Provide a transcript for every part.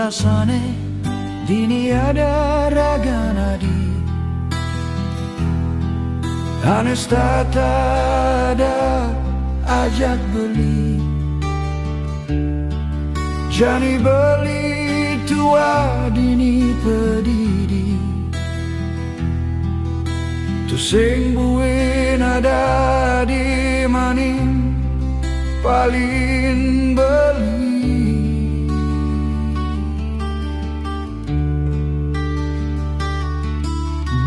Biasane dini ada raga nadi, Anes tak ada ajak beli. Jani beli tua dini pedidi, tu sing buin ada di maning paling beli.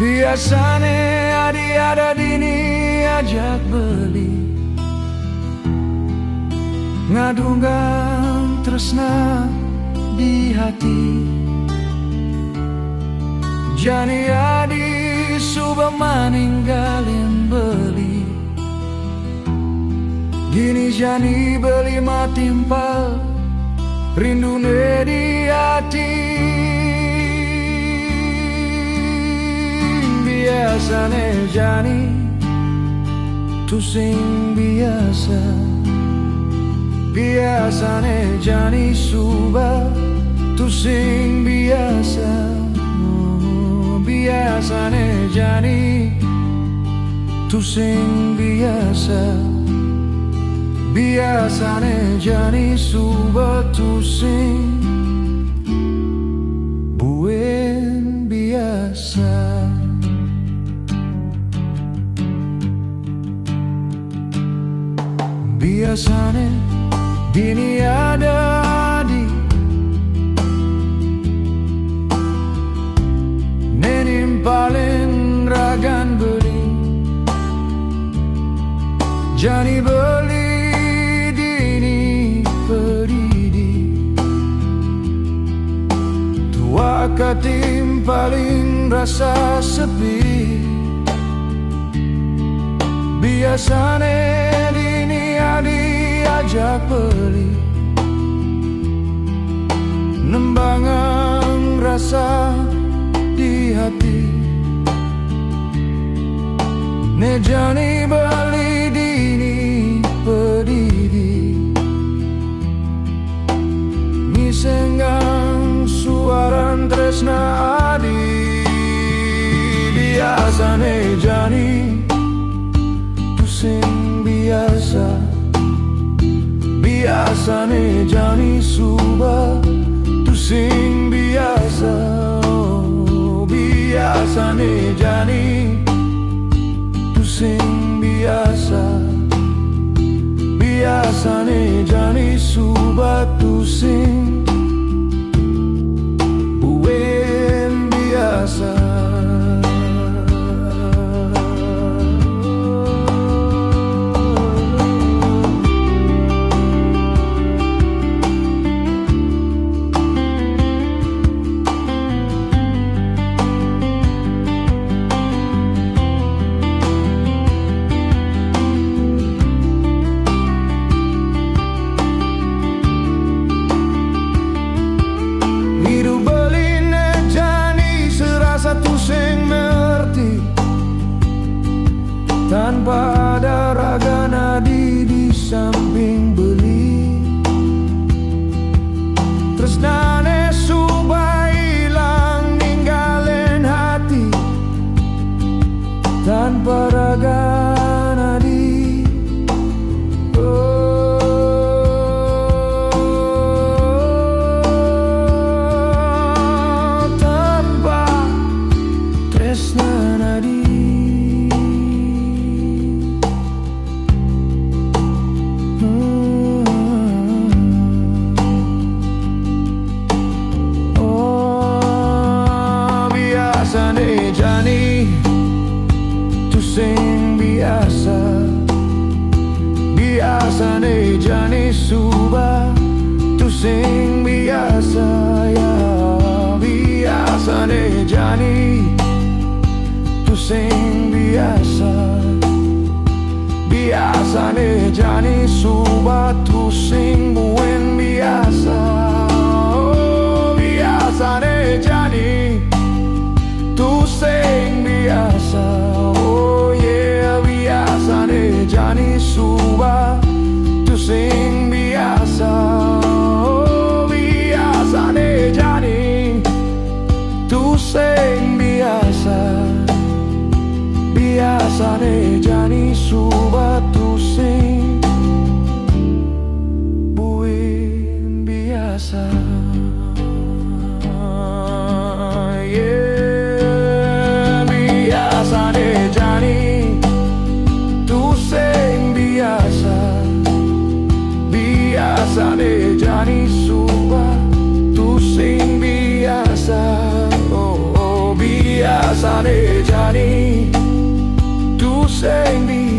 Biasane adi ada dini ajak beli, ngadunggang tresna di hati. Jani adi suba maninggalin beli, gini jani beli matimpal rindune di hati. Biasane jani tu sing biasa, biasane jani suba tu sing biasa. Biasane jani tu sing biasa, biasane jani suba tu sing buen biasa. Biasane dini ada di nenim paling ragan beli. Jani beli dini pedidi, tua katim paling rasa sepi. Biasane dini adi ajak beli, nembangang rasa di hati. Nejani beli dini pedidi, ngisenggang suaran tresna adi. Biasane jani tu sing biasa, biasane jani suba tu sing biasa. Biasane jani tu sing biasa, biasane jani suba tu sing buen biasa. Tanpa ada raga nadi di samping beli, tresnane suba hilang ninggalin hati. Tanpa raga nadi, tanpa tresna nadi. Biasane jani tu sing biasa, biasane jani suba tu sing biasa. Ya biasane jani tu sing biasa, biasane jani suba tu sing buen biasa. Biasane jani tu sing biasa. Oh yeah, biasane jani suba tu sing biasa. Oh biasane jani biasane jani subatu sing buin biasa. Yeah, biasane jani tu sing biasa. Biasane jani subatu sing biasa. Oh, biasane jani tu sing biasa.